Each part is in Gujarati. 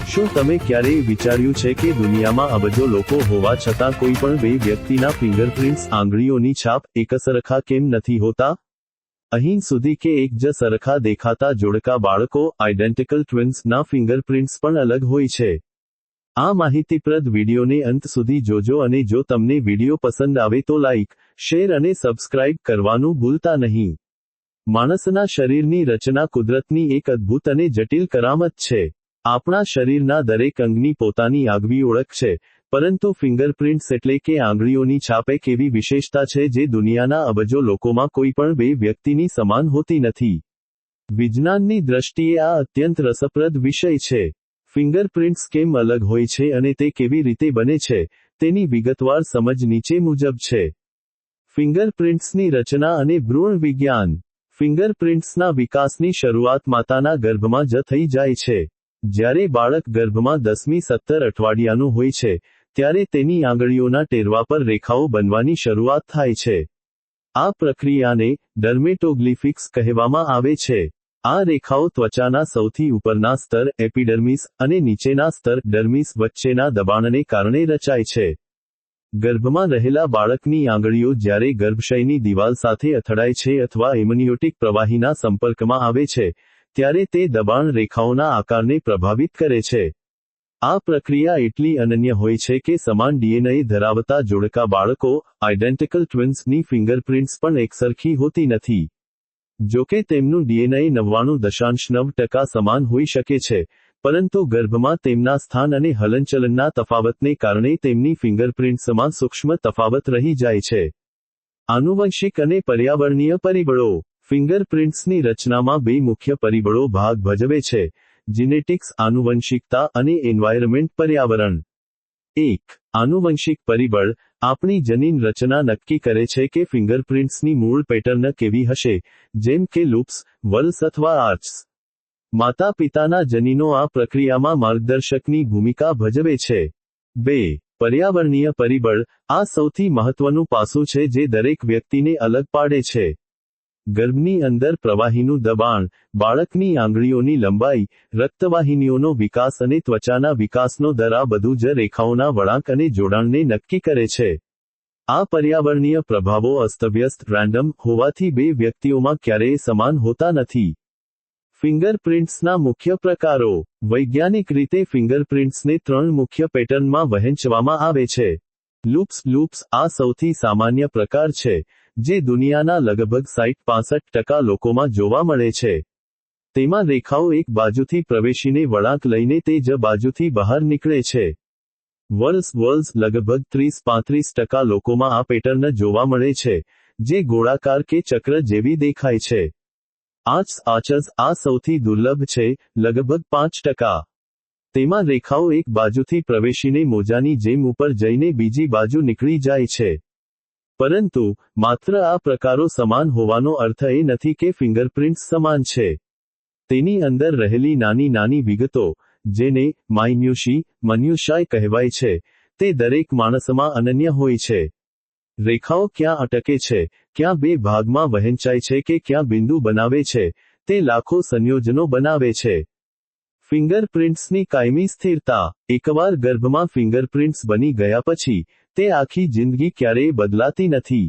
શું તમે ક્યારેય વિચાર્યું છે કે દુનિયામાં અબજો લોકો હોવા છતાં કોઈ પણ બે વ્યક્તિના ફિંગરપ્રિન્ટ્સ આંગળીઓની છાપ એકસરખા કેમ નથી હોતા? અહીં સુધી કે એક જ સરખા દેખાતા જોડકા બાળકો આઇડેન્ટિકલ ટ્વિન્સના ફિંગરપ્રિન્ટ્સ પણ અલગ હોય છે. આ માહિતીપ્રદ વિડીયોને અંત સુધી જોજો અને જો તમને વિડીયો પસંદ આવે તો લાઇક, શેર અને સબસ્ક્રાઇબ કરવાનું ભૂલતા નહીં. માણસના શરીરની રચના કુદરતની એક અદ્ભુત અને જટિલ કરામત છે. આપણા શરીરના દરેક અંગની પોતાની આગવી ઓળખ છે, પરંતુ ફિંગરપ્રિન્ટ્સ એટલે કે આંગળીઓની છાપ એક એવી વિશેષતા છે જે દુનિયાના અબજો લોકોમાં કોઈ પણ બે વ્યક્તિની સમાન હોતી નથી. વિજ્ઞાનની દ્રષ્ટિએ આ અત્યંત રસપ્રદ વિષય છે. ફિંગરપ્રિન્ટ્સ કેમ અલગ હોય છે અને તે કેવી રીતે બને છે, તેની વિગતવાર સમજ નીચે મુજબ છે. ફિંગરપ્રિન્ટ્સની રચના અને ભ્રૂણ વિજ્ઞાન. ફિંગરપ્રિન્ટ્સના વિકાસની શરૂઆત માતાના ગર્ભમાં જ થઈ જાય છે. જ્યારે બાળક ગર્ભમાં 10મી 17 અઠવાડિયાનું હોય છે, ત્યારે તેની આંગળીઓના ટેરવા પર રેખાઓ બનવાની શરૂઆત થાય છે. આ પ્રક્રિયાને ડર્મેટોગ્લિફિક્સ કહેવામાં આવે છે. આ રેખાઓ ત્વચાના સૌથી ઉપરના સ્તર એપિડર્મિસ અને નીચેના સ્તર ડર્મિસ વચ્ચેના દબાણને કારણે રચાય છે. ગર્ભમાં રહેલા બાળકની આંગળીઓ જ્યારે ગર્ભાશયની દિવાલ સાથે અથડાય છે અથવા એમનિયોટિક પ્રવાહીના સંપર્કમાં આવે છે, ત્યારે તે દબાણ રેખાઓના આકારને પ્રભાવિત કરે છે. આ પ્રક્રિયા એટલી અનન્ય હોય છે કે સમાન ડીએનએ ધરાવતા જોડકા બાળકો આઇડેન્ટિકલ ટ્વિન્સની ફિંગરપ્રિન્ટ્સ પણ એકસરખી હોતી નથી. જોકે તેમનું ડીએનએ 99.9% સમાન હોઈ શકે છે, પરંતુ ગર્ભમાં તેમના સ્થાન અને હલનચલનના તફાવતને કારણે તેમની ફિંગરપ્રિન્ટ્સમાં સૂક્ષ્મ તફાવત રહી જાય છે. આનુવંશિક અને પર્યાવરણીય પરિબળો. ફિંગરપ્રિન્ટ્સની રચનામાં બે મુખ્ય પરિબળો ભાગ ભજવે છે: જીનેટિક્સ આનુવંશિકતા અને એન્વાયરમેન્ટ પર્યાવરણ. 1. આનુવંશિક પરિબળ. આપણી જનીન રચના નક્કી કરે છે કે ફિંગરપ્રિન્ટ્સની મૂળ પેટર્ન કેવી હશે, જેમ કે લૂપ્સ, વલ્સ અથવા આર્ચ્સ. માતા પિતાના જનીનો આ પ્રક્રિયામાં માર્ગદર્શકની ભૂમિકા ભજવે છે. 2. પર્યાવરણીય પરિબળ. આ સૌથી મહત્વનું પાસું છે જે દરેક વ્યક્તિને અલગ પાડે છે. ગર્ભની અંદર પ્રવાહીનું દબાણ, બાળકની આંગળીઓની લંબાઈ, રક્તવાહિનીઓનો વિકાસ અને ત્વચાના વિકાસનો દર આ બધું જ રેખાઓના વળાંક અને જોડાણને નક્કી કરે છે. આ પર્યાવરણીય પ્રભાવો અસ્તવ્યસ્ત રેન્ડમ હોવાથી બે વ્યક્તિઓમાં ક્યારેય સમાન હોતા નથી. ફિંગરપ્રિન્ટ્સના મુખ્ય પ્રકારો. વૈજ્ઞાનિક રીતે ફિંગરપ્રિન્ટ્સને 3 મુખ્ય પેટર્નમાં વહેંચવામાં આવે છે. લૂપ્સ આ સૌથી સામાન્ય પ્રકાર છે, જે દુનિયાના લગભગ 60-65% લોકોમાં જોવા મળે છે. તેમાં રેખાઓ એક બાજુથી પ્રવેશીને વળાંક લઈને તે જ બાજુથી બહાર નીકળે છે. વલ્સ લગભગ 30-35% લોકોમાં આ પેટર્ન જોવા મળે છે, જે ગોળાકાર કે ચક્ર જેવી દેખાય છે. આર્ચ્સ આ સૌથી દુર્લભ છે, લગભગ 5%. તેમાં રેખાઓ એક બાજુથી પ્રવેશીને મોજાની જેમ ઉપર જઈને બીજી બાજુ નીકળી જાય છે. પરંતુ માત્ર આ પ્રકારો સમાન હોવાનો અર્થ એ નથી કે ફિંગરપ્રિન્ટ્સ સમાન છે. તેની અંદર રહેલી નાની નાની વિગતો, જેને માઇન્યુશિયા કહેવાય છે, તે દરેક માણસમાં અનન્ય હોય છે. રેખાઓ ક્યાં અટકે છે, ક્યાં બે ભાગમાં વહેંચાય છે કે ક્યાં બિંદુ બનાવે છે, તે લાખો સંયોજનો બનાવે છે. ફિંગરપ્રિન્ટ્સની કાયમી સ્થિરતા. એકવાર ગર્ભમાં ફિંગરપ્રિન્ટ્સ બની ગયા પછી, તે આખી જિંદગી ક્યારેય બદલાતી નથી.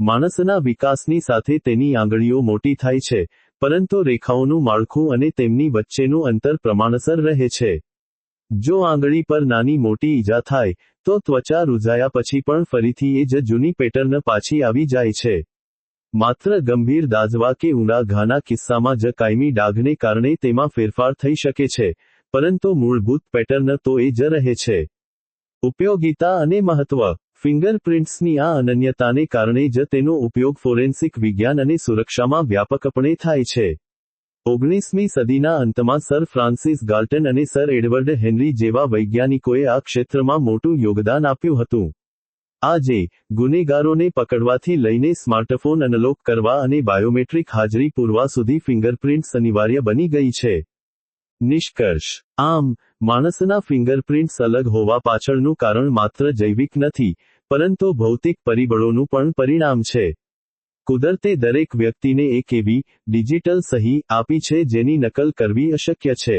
માણસના વિકાસની સાથે તેની આંગળીઓ મોટી થાય છે, પરંતુ રેખાઓનું માળખું અને તેમની વચ્ચેનું અંતર પ્રમાણસર રહે છે. જો આંગળી પર નાની મોટી ઈજા થાય, તો ત્વચા રૂઝાયા પછી પણ ફરીથી એ જ જૂની પેટર્ન પાછી આવી જાય છે. માત્ર ગંભીર દાઝવા કે ઊંડા ઘાના કિસ્સામાં જ કાયમી ડાઘને કારણે તેમાં ફેરફાર થઈ શકે છે, પરંતુ મૂળભૂત પેટર્ન તો એ જ રહે છે. ઉપયોગિતા અને મહત્વ. ફિંગરપ્રિન્ટ્સની આ અનન્યતાને કારણે જ તેનો ઉપયોગ ફોરેન્સિક વિજ્ઞાન અને સુરક્ષામાં વ્યાપકપણે થાય છે. 19મી સદીના અંતમાં સર ફ્રાન્સિસ ગાલ્ટન અને સર એડવર્ડ હેનરી જેવા વૈજ્ઞાનિકોએ આ ક્ષેત્રમાં મોટું યોગદાન આપ્યું હતું. આજે, ગુનેગારોને પકડવાથી લઈને સ્માર્ટફોન અનલોક કરવા અને બાયોમેટ્રિક હાજરી પૂરવા સુધી ફિંગરપ્રિન્ટ્સ અનિવાર્ય બની ગઈ છે. નિષ્કર્ષ. આમ, માણસના ફિંગરપ્રિન્ટ્સ અલગ હોવા પાછળનું કારણ માત્ર જૈવિક નથી, પરંતુ ભૌતિક પરિબળોનું પણ પરિણામ છે. કુદરતે દરેક વ્યક્તિને એક એવી ડિજિટલ સહી આપી છે જેની નકલ કરવી અશક્ય છે.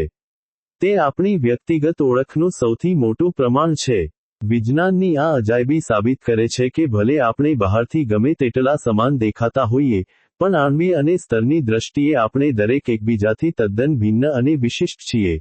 તે આપણી વ્યક્તિગત ઓળખનું સૌથી મોટું પ્રમાણ છે. વિજ્ઞાનની આ અજાયબી સાબિત કરે છે કે ભલે આપણે બહારથી ગમે તેટલા સમાન દેખાતા હોઈએ, પણ આણ્વીય અને સ્તરની દ્રષ્ટિએ આપણે દરેક એકબીજાથી તદ્દન ભિન્ન અને વિશિષ્ટ છીએ.